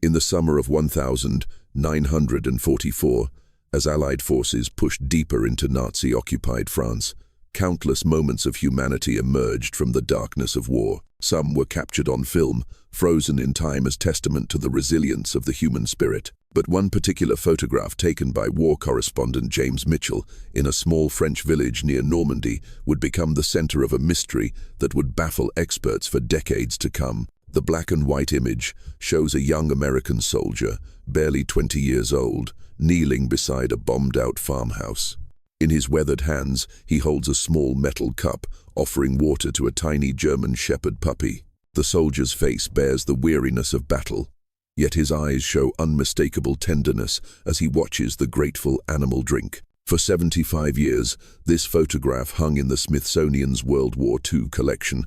In the summer of 1944, as Allied forces pushed deeper into Nazi-occupied France, countless moments of humanity emerged from the darkness of war. Some were captured on film, frozen in time as testament to the resilience of the human spirit. But one particular photograph taken by war correspondent James Mitchell in a small French village near Normandy would become the center of a mystery that would baffle experts for decades to come. The black and white image shows a young American soldier, barely 20 years old, kneeling beside a bombed-out farmhouse. In his weathered hands, he holds a small metal cup, offering water to a tiny German shepherd puppy. The soldier's face bears the weariness of battle, yet his eyes show unmistakable tenderness as he watches the grateful animal drink. For 75 years, this photograph hung in the Smithsonian's World War II collection,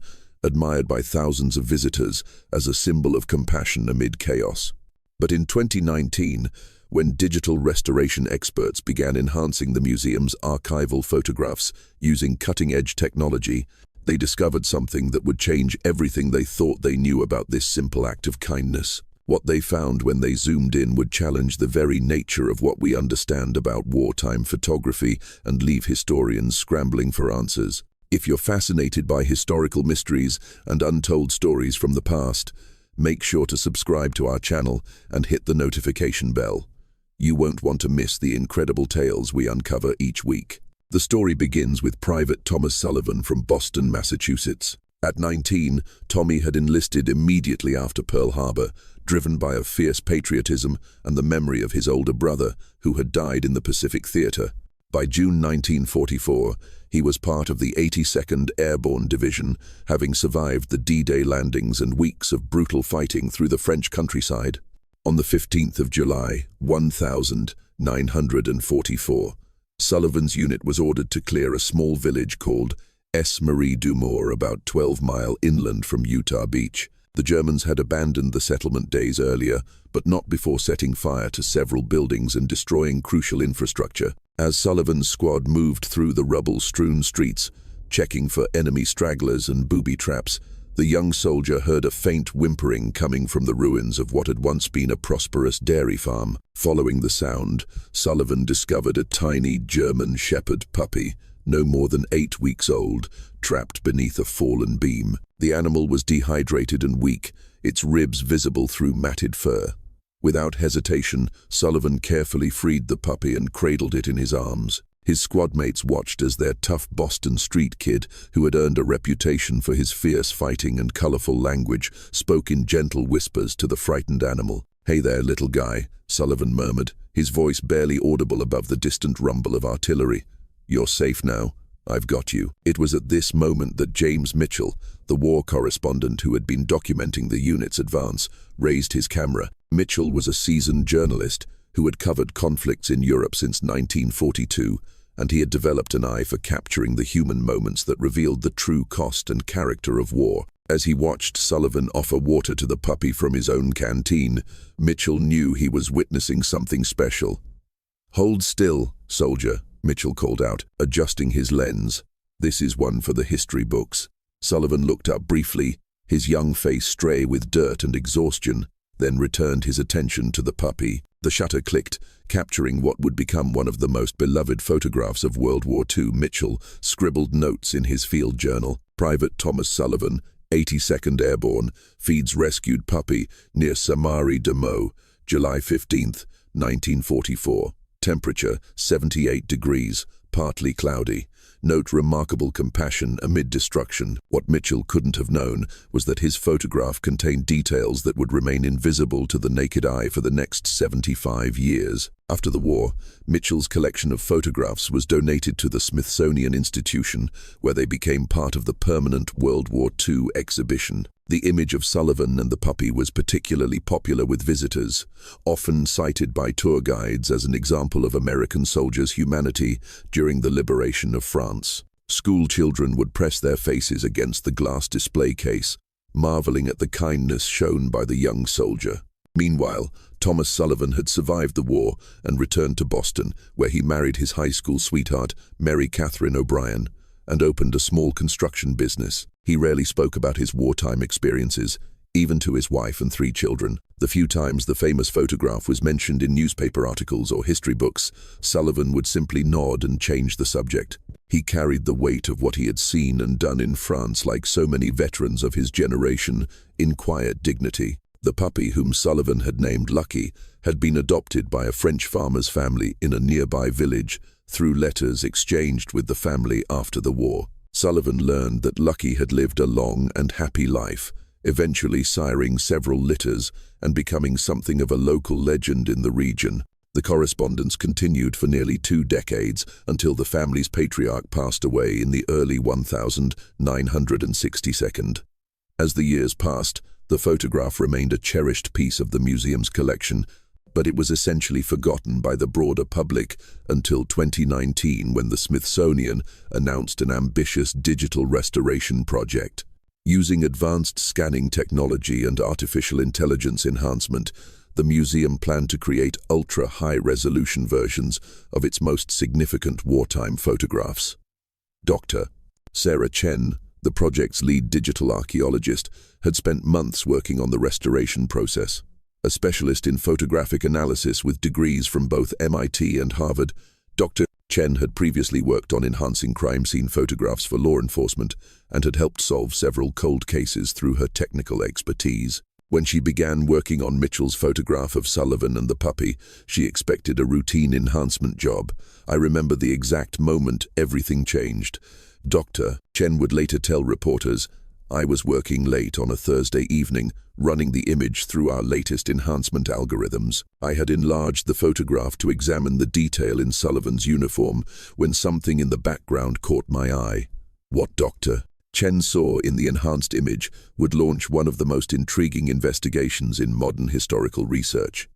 admired by thousands of visitors as a symbol of compassion amid chaos. But in 2019, when digital restoration experts began enhancing the museum's archival photographs using cutting-edge technology, they discovered something that would change everything they thought they knew about this simple act of kindness. What they found when they zoomed in would challenge the very nature of what we understand about wartime photography and leave historians scrambling for answers. If you're fascinated by historical mysteries and untold stories from the past, make sure to subscribe to our channel and hit the notification bell. You won't want to miss the incredible tales we uncover each week. The story begins with Private Thomas Sullivan from Boston, Massachusetts. At 19, Tommy had enlisted immediately after Pearl Harbor, driven by a fierce patriotism and the memory of his older brother, who had died in the Pacific Theater. By June 1944, he was part of the 82nd Airborne Division, having survived the D-Day landings and weeks of brutal fighting through the French countryside. On the 15th of July, 1944, Sullivan's unit was ordered to clear a small village called Marie Dumour, about 12 miles inland from Utah Beach. The Germans had abandoned the settlement days earlier, but not before setting fire to several buildings and destroying crucial infrastructure. As Sullivan's squad moved through the rubble-strewn streets, checking for enemy stragglers and booby traps, the young soldier heard a faint whimpering coming from the ruins of what had once been a prosperous dairy farm. Following the sound, Sullivan discovered a tiny German shepherd puppy, no more than 8 weeks old, trapped beneath a fallen beam. The animal was dehydrated and weak, its ribs visible through matted fur. Without hesitation, Sullivan carefully freed the puppy and cradled it in his arms. His squadmates watched as their tough Boston street kid, who had earned a reputation for his fierce fighting and colorful language, spoke in gentle whispers to the frightened animal. "Hey there, little guy," Sullivan murmured, his voice barely audible above the distant rumble of artillery. "You're safe now. I've got you." It was at this moment that James Mitchell, the war correspondent who had been documenting the unit's advance, raised his camera. Mitchell was a seasoned journalist who had covered conflicts in Europe since 1942, and he had developed an eye for capturing the human moments that revealed the true cost and character of war. As he watched Sullivan offer water to the puppy from his own canteen, Mitchell knew he was witnessing something special. "Hold still, soldier," Mitchell called out, adjusting his lens. "This is one for the history books." Sullivan looked up briefly, his young face stray with dirt and exhaustion, then returned his attention to the puppy. The shutter clicked, capturing what would become one of the most beloved photographs of World War II. Mitchell scribbled notes in his field journal. Private Thomas Sullivan, 82nd Airborne, feeds rescued puppy near Sain, Dumour, July 15, 1944. Temperature 78 degrees, partly cloudy. Note remarkable compassion amid destruction. What Mitchell couldn't have known was that his photograph contained details that would remain invisible to the naked eye for the next 75 years. After the war, Mitchell's collection of photographs was donated to the Smithsonian Institution, where they became part of the permanent World War II exhibition. The image of Sullivan and the puppy was particularly popular with visitors, often cited by tour guides as an example of American soldiers' humanity during the liberation of France. School children would press their faces against the glass display case, marveling at the kindness shown by the young soldier. Meanwhile, Thomas Sullivan had survived the war and returned to Boston, where he married his high school sweetheart, Mary Catherine O'Brien, and opened a small construction business. He rarely spoke about his wartime experiences, even to his wife and 3 children. The few times the famous photograph was mentioned in newspaper articles or history books, Sullivan would simply nod and change the subject. He carried the weight of what he had seen and done in France like so many veterans of his generation, in quiet dignity. The puppy, whom Sullivan had named Lucky, had been adopted by a French farmer's family in a nearby village through letters exchanged with the family after the war. Sullivan learned that Lucky had lived a long and happy life, eventually siring several litters and becoming something of a local legend in the region. The correspondence continued for nearly 2 decades until the family's patriarch passed away in the early 1962. As the years passed, the photograph remained a cherished piece of the museum's collection, but it was essentially forgotten by the broader public until 2019, when the Smithsonian announced an ambitious digital restoration project. Using advanced scanning technology and artificial intelligence enhancement, the museum planned to create ultra-high-resolution versions of its most significant wartime photographs. Dr. Sarah Chen, the project's lead digital archaeologist, had spent months working on the restoration process. A specialist in photographic analysis with degrees from both MIT and Harvard, Dr. Chen had previously worked on enhancing crime scene photographs for law enforcement and had helped solve several cold cases through her technical expertise. When she began working on Mitchell's photograph of Sullivan and the puppy, she expected a routine enhancement job. "I remember the exact moment everything changed." Dr. Chen would later tell reporters, "I was working late on a Thursday evening, running the image through our latest enhancement algorithms. I had enlarged the photograph to examine the detail in Sullivan's uniform when something in the background caught my eye." What Dr. Chen saw in the enhanced image would launch one of the most intriguing investigations in modern historical research.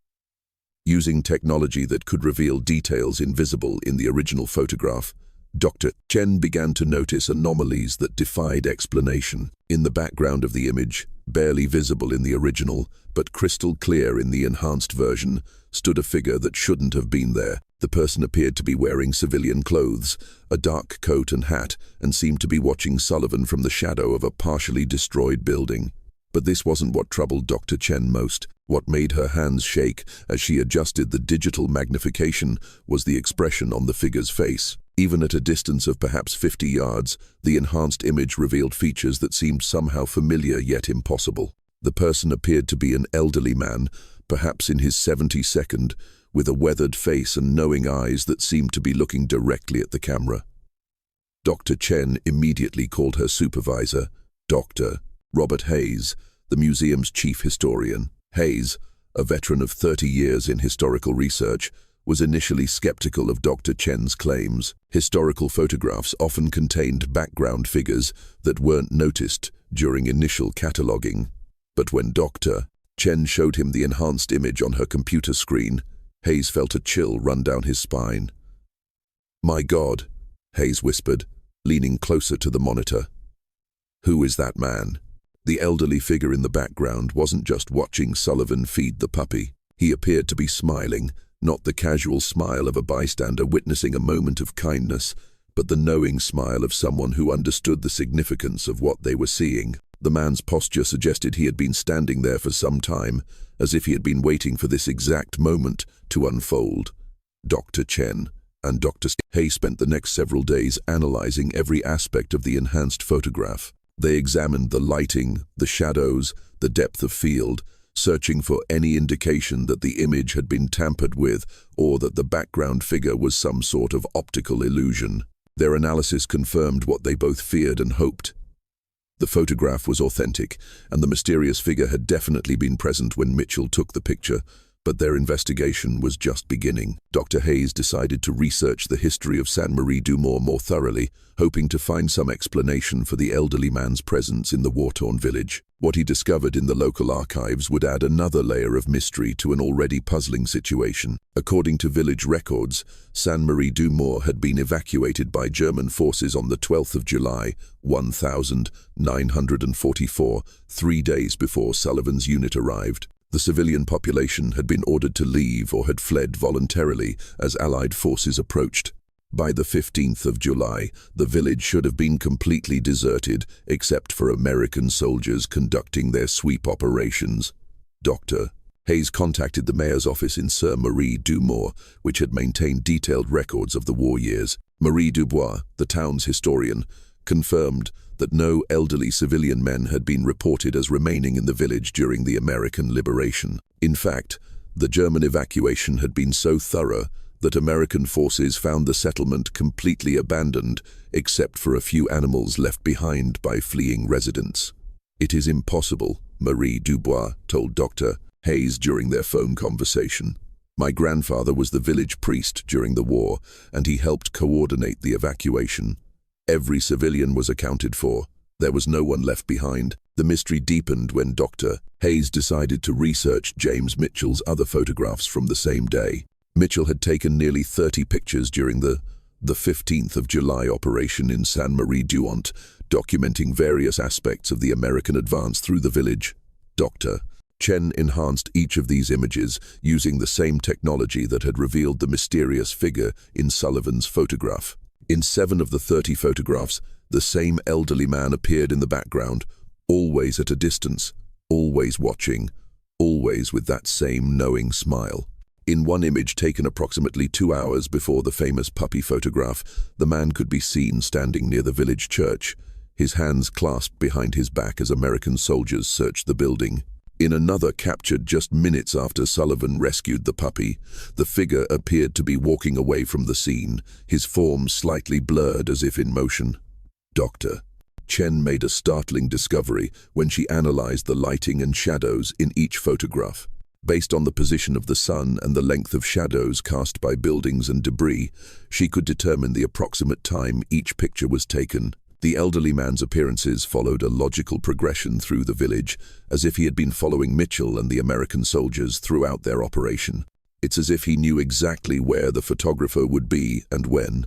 Using technology that could reveal details invisible in the original photograph, Dr. Chen began to notice anomalies that defied explanation. In the background of the image, barely visible in the original, but crystal clear in the enhanced version, stood a figure that shouldn't have been there. The person appeared to be wearing civilian clothes, a dark coat and hat, and seemed to be watching Sullivan from the shadow of a partially destroyed building. But this wasn't what troubled Dr. Chen most. What made her hands shake as she adjusted the digital magnification was the expression on the figure's face. Even at a distance of perhaps 50 yards, the enhanced image revealed features that seemed somehow familiar yet impossible. The person appeared to be an elderly man, perhaps in his 72nd, with a weathered face and knowing eyes that seemed to be looking directly at the camera. Dr. Chen immediately called her supervisor, Dr. Robert Hayes, the museum's chief historian. Hayes, a veteran of 30 years in historical research, was initially skeptical of Dr. Chen's claims. Historical photographs often contained background figures that weren't noticed during initial cataloging. But when Dr. Chen showed him the enhanced image on her computer screen, Hayes felt a chill run down his spine. "My God," Hayes whispered, leaning closer to the monitor. "Who is that man?" The elderly figure in the background wasn't just watching Sullivan feed the puppy. He appeared to be smiling, not the casual smile of a bystander witnessing a moment of kindness, but the knowing smile of someone who understood the significance of what they were seeing. The man's posture suggested he had been standing there for some time, as if he had been waiting for this exact moment to unfold. Dr. Chen and Dr. Hay spent the next several days analyzing every aspect of the enhanced photograph. They examined the lighting, the shadows, the depth of field, searching for any indication that the image had been tampered with or that the background figure was some sort of optical illusion. Their analysis confirmed what they both feared and hoped. The photograph was authentic, and the mysterious figure had definitely been present when Mitchell took the picture, but their investigation was just beginning. Dr. Hayes decided to research the history of Saint Marie Dumour more thoroughly, hoping to find some explanation for the elderly man's presence in the war-torn village. What he discovered in the local archives would add another layer of mystery to an already puzzling situation. According to village records, Saint Marie Dumour had been evacuated by German forces on the 12th of July, 1944, 3 days before Sullivan's unit arrived. The civilian population had been ordered to leave or had fled voluntarily as Allied forces approached. By the 15th of July, the village should have been completely deserted, except for American soldiers conducting their sweep operations. Dr. Hayes contacted the mayor's office in Saint Marie Dumour, which had maintained detailed records of the war years. Marie Dubois, the town's historian, confirmed that no elderly civilian men had been reported as remaining in the village during the American liberation. In fact, the German evacuation had been so thorough that American forces found the settlement completely abandoned, except for a few animals left behind by fleeing residents. "It is impossible," Marie Dubois told Dr. Hayes during their phone conversation. "My grandfather was the village priest during the war, and he helped coordinate the evacuation. Every civilian was accounted for. There was no one left behind." The mystery deepened when Dr. Hayes decided to research James Mitchell's other photographs from the same day. Mitchell had taken nearly 30 pictures during the 15th of July operation in Saint Marie Duont, documenting various aspects of the American advance through the village. Dr. Chen enhanced each of these images using the same technology that had revealed the mysterious figure in Sullivan's photograph. In 7 of the 30 photographs, the same elderly man appeared in the background, always at a distance, always watching, always with that same knowing smile. In one image taken approximately 2 hours before the famous puppy photograph, the man could be seen standing near the village church, his hands clasped behind his back as American soldiers searched the building. In another captured just minutes after Sullivan rescued the puppy, the figure appeared to be walking away from the scene, his form slightly blurred as if in motion. Dr. Chen made a startling discovery when she analyzed the lighting and shadows in each photograph. Based on the position of the sun and the length of shadows cast by buildings and debris, she could determine the approximate time each picture was taken. The elderly man's appearances followed a logical progression through the village, as if he had been following Mitchell and the American soldiers throughout their operation. It's as if he knew exactly where the photographer would be and when.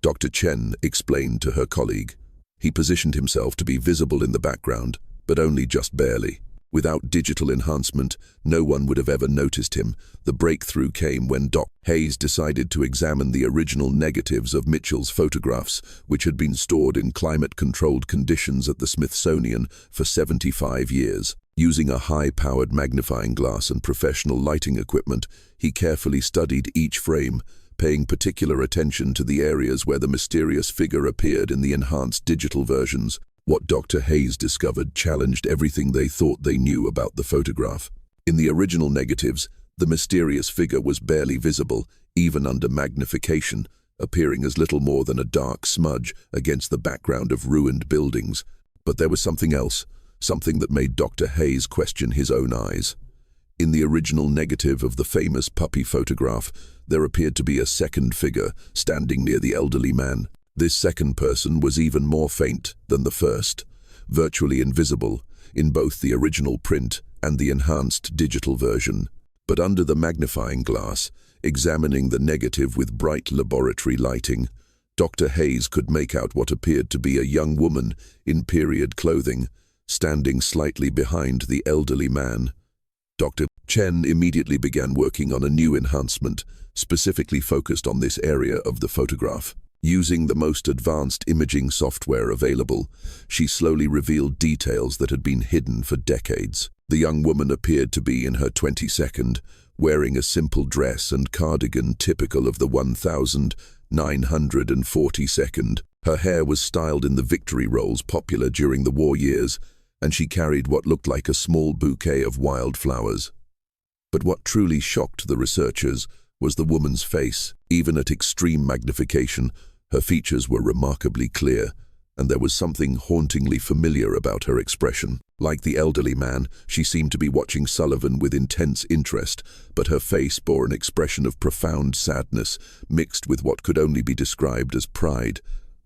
Dr. Chen explained to her colleague. He positioned himself to be visible in the background, but only just barely. Without digital enhancement, no one would have ever noticed him. The breakthrough came when Dr. Hayes decided to examine the original negatives of Mitchell's photographs, which had been stored in climate-controlled conditions at the Smithsonian for 75 years. Using a high-powered magnifying glass and professional lighting equipment, he carefully studied each frame, paying particular attention to the areas where the mysterious figure appeared in the enhanced digital versions. What Dr. Hayes discovered challenged everything they thought they knew about the photograph. In the original negatives, the mysterious figure was barely visible, even under magnification, appearing as little more than a dark smudge against the background of ruined buildings. But there was something else, something that made Dr. Hayes question his own eyes. In the original negative of the famous puppy photograph, there appeared to be a second figure standing near the elderly man. This second person was even more faint than the first, virtually invisible in both the original print and the enhanced digital version. But under the magnifying glass, examining the negative with bright laboratory lighting, Dr. Hayes could make out what appeared to be a young woman in period clothing, standing slightly behind the elderly man. Dr. Chen immediately began working on a new enhancement, specifically focused on this area of the photograph. Using the most advanced imaging software available, she slowly revealed details that had been hidden for decades. The young woman appeared to be in her 22nd, wearing a simple dress and cardigan typical of the 1942nd. Her hair was styled in the victory rolls popular during the war years, and she carried what looked like a small bouquet of wildflowers. But what truly shocked the researchers was the woman's face. Even at extreme magnification, her features were remarkably clear, and there was something hauntingly familiar about her expression. Like the elderly man, she seemed to be watching Sullivan with intense interest, but her face bore an expression of profound sadness, mixed with what could only be described as pride.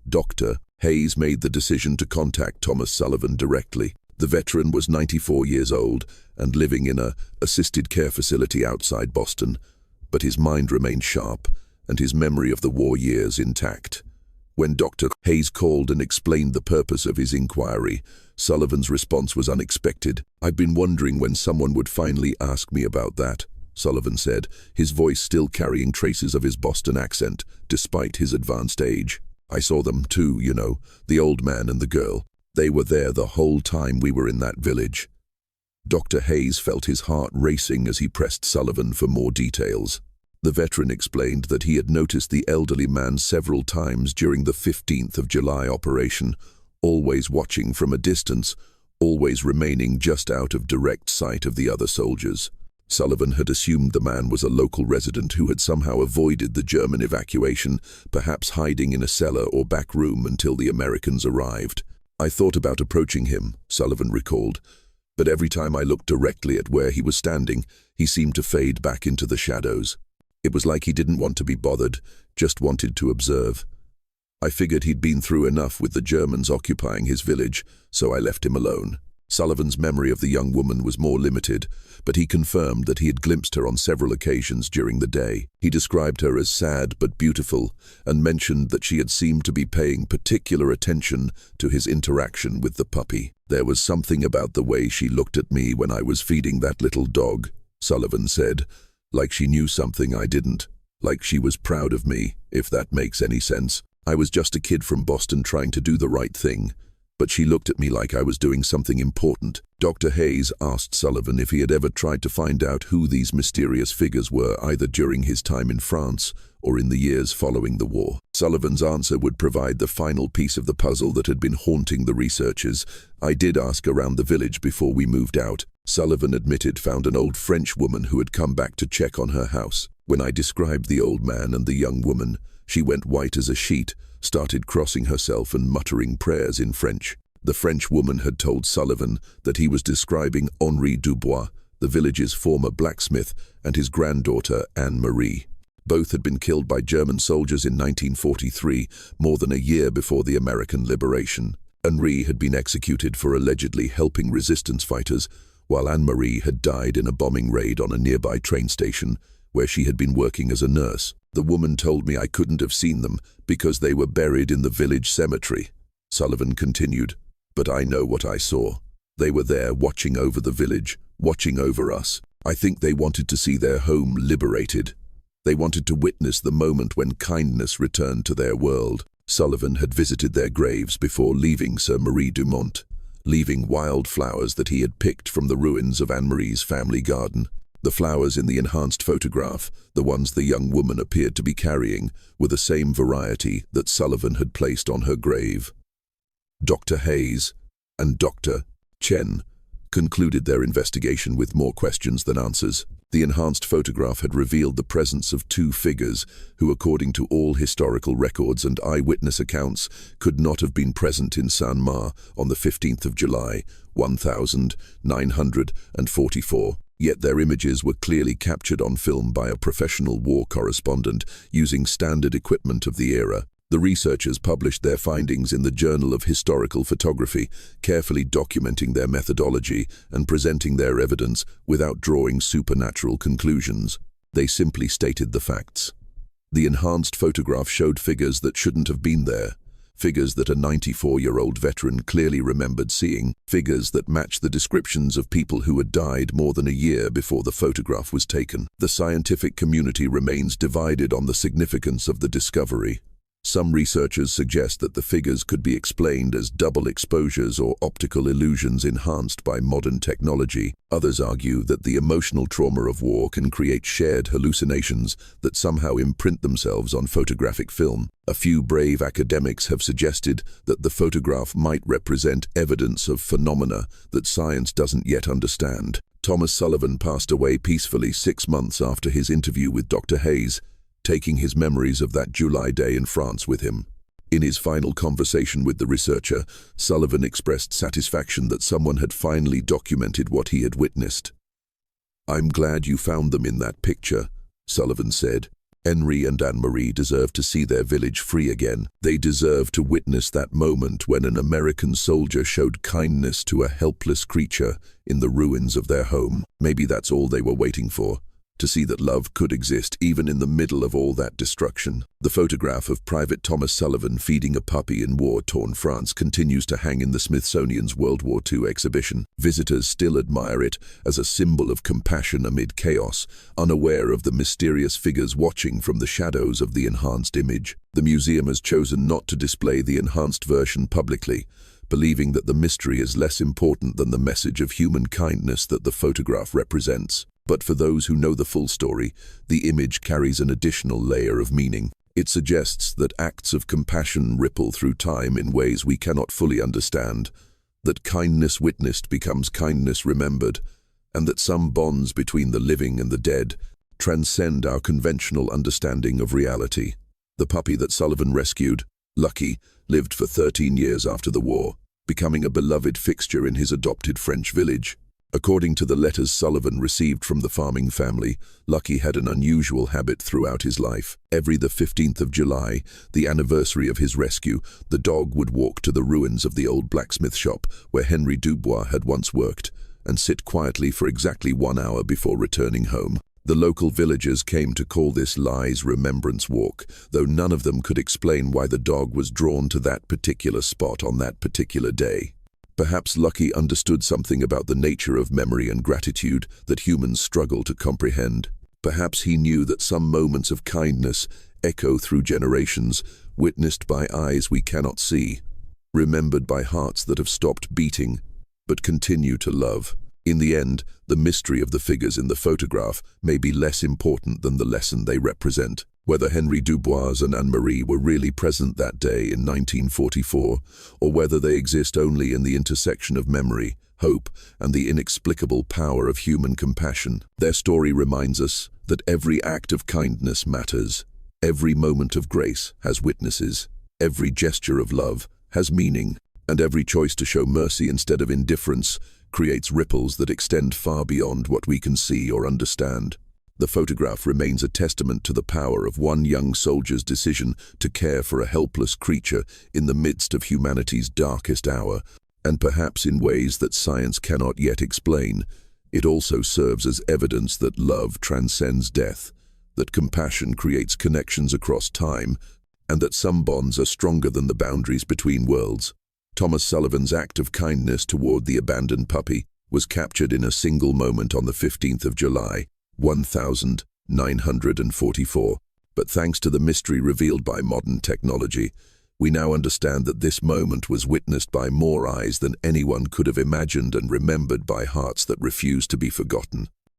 Dr. Hayes made the decision to contact Thomas Sullivan directly. The veteran was 94 years old and living in an assisted care facility outside Boston, but his mind remained sharp and his memory of the war years intact. When Dr. Hayes called and explained the purpose of his inquiry, Sullivan's response was unexpected. "I've been wondering when someone would finally ask me about that," Sullivan said, his voice still carrying traces of his Boston accent, despite his advanced age. "I saw them too, you know, the old man and the girl. They were there the whole time we were in that village." Dr. Hayes felt his heart racing as he pressed Sullivan for more details. The veteran explained that he had noticed the elderly man several times during the 15th of July operation, always watching from a distance, always remaining just out of direct sight of the other soldiers. Sullivan had assumed the man was a local resident who had somehow avoided the German evacuation, perhaps hiding in a cellar or back room until the Americans arrived. "I thought about approaching him," Sullivan recalled, "but every time I looked directly at where he was standing, he seemed to fade back into the shadows. It was like he didn't want to be bothered, just wanted to observe. I figured he'd been through enough with the Germans occupying his village, so I left him alone." Sullivan's memory of the young woman was more limited, but he confirmed that he had glimpsed her on several occasions during the day. He described her as sad but beautiful, and mentioned that she had seemed to be paying particular attention to his interaction with the puppy. "There was something about the way she looked at me when I was feeding that little dog," Sullivan said, "like she knew something I didn't, like she was proud of me, if that makes any sense. I was just a kid from Boston trying to do the right thing, but she looked at me like I was doing something important." Dr. Hayes asked Sullivan if he had ever tried to find out who these mysterious figures were, either during his time in France or in the years following the war. Sullivan's answer would provide the final piece of the puzzle that had been haunting the researchers. "I did ask around the village before we moved out." Sullivan admitted found an old French woman who had come back to check on her house. "When I described the old man and the young woman, she went white as a sheet, started crossing herself and muttering prayers in French." The French woman had told Sullivan that he was describing Henri Dubois, the village's former blacksmith, and his granddaughter Anne-Marie. Both had been killed by German soldiers in 1943, more than a year before the American liberation. Henri had been executed for allegedly helping resistance fighters, while Anne-Marie had died in a bombing raid on a nearby train station, where she had been working as a nurse. "The woman told me I couldn't have seen them because they were buried in the village cemetery," Sullivan continued. "But I know what I saw. They were there watching over the village, watching over us. I think they wanted to see their home liberated. They wanted to witness the moment when kindness returned to their world." Sullivan had visited their graves before leaving Sir Marie Dumont, leaving wild flowers that he had picked from the ruins of Anne-Marie's family garden. The flowers in the enhanced photograph, the ones the young woman appeared to be carrying, were the same variety that Sullivan had placed on her grave. Dr. Hayes and Dr. Chen concluded their investigation with more questions than answers. The enhanced photograph had revealed the presence of two figures who, according to all historical records and eyewitness accounts, could not have been present in Saint-Marc on the 15th of July, 1944. Yet their images were clearly captured on film by a professional war correspondent using standard equipment of the era. The researchers published their findings in the Journal of Historical Photography, carefully documenting their methodology and presenting their evidence without drawing supernatural conclusions. They simply stated the facts. The enhanced photograph showed figures that shouldn't have been there, figures that a 94-year-old veteran clearly remembered seeing, figures that matched the descriptions of people who had died more than a year before the photograph was taken. The scientific community remains divided on the significance of the discovery. Some researchers suggest that the figures could be explained as double exposures or optical illusions enhanced by modern technology. Others argue that the emotional trauma of war can create shared hallucinations that somehow imprint themselves on photographic film. A few brave academics have suggested that the photograph might represent evidence of phenomena that science doesn't yet understand. Thomas Sullivan passed away peacefully 6 months after his interview with Dr. Hayes, taking his memories of that July day in France with him. In his final conversation with the researcher, Sullivan expressed satisfaction that someone had finally documented what he had witnessed. "I'm glad you found them in that picture," Sullivan said. "Henri and Anne-Marie deserve to see their village free again. They deserve to witness that moment when an American soldier showed kindness to a helpless creature in the ruins of their home. Maybe that's all they were waiting for. to see that love could exist even in the middle of all that destruction. The photograph of Private Thomas Sullivan feeding a puppy in war-torn France continues to hang in the Smithsonian's World War II exhibition. Visitors still admire it as a symbol of compassion amid chaos, unaware of the mysterious figures watching from the shadows of the enhanced image. The museum has chosen not to display the enhanced version publicly, believing that the mystery is less important than the message of human kindness that the photograph represents. But for those who know the full story, the image carries an additional layer of meaning. It suggests that acts of compassion ripple through time in ways we cannot fully understand, that kindness witnessed becomes kindness remembered, and that some bonds between the living and the dead transcend our conventional understanding of reality. The puppy that Sullivan rescued, Lucky, lived for 13 years after the war, becoming a beloved fixture in his adopted French village. According to the letters Sullivan received from the farming family, Lucky had an unusual habit throughout his life. Every the 15th of July, the anniversary of his rescue, the dog would walk to the ruins of the old blacksmith shop where Henry Dubois had once worked, and sit quietly for exactly 1 hour before returning home. The local villagers came to call this Lie's Remembrance Walk, though none of them could explain why the dog was drawn to that particular spot on that particular day. Perhaps Lucky understood something about the nature of memory and gratitude that humans struggle to comprehend. Perhaps he knew that some moments of kindness echo through generations, witnessed by eyes we cannot see, remembered by hearts that have stopped beating, but continue to love. In the end, the mystery of the figures in the photograph may be less important than the lesson they represent. Whether Henry Dubois and Anne-Marie were really present that day in 1944, or whether they exist only in the intersection of memory, hope, and the inexplicable power of human compassion, their story reminds us that every act of kindness matters, every moment of grace has witnesses, every gesture of love has meaning, and every choice to show mercy instead of indifference creates ripples that extend far beyond what we can see or understand. The photograph remains a testament to the power of one young soldier's decision to care for a helpless creature in the midst of humanity's darkest hour, and perhaps in ways that science cannot yet explain. It also serves as evidence that love transcends death, that compassion creates connections across time, and that some bonds are stronger than the boundaries between worlds. Thomas Sullivan's act of kindness toward the abandoned puppy was captured in a single moment on the 15th of July, 1944. But thanks to the mystery revealed by modern technology, we now understand that this moment was witnessed by more eyes than anyone could have imagined and remembered by hearts that refuse to be forgotten.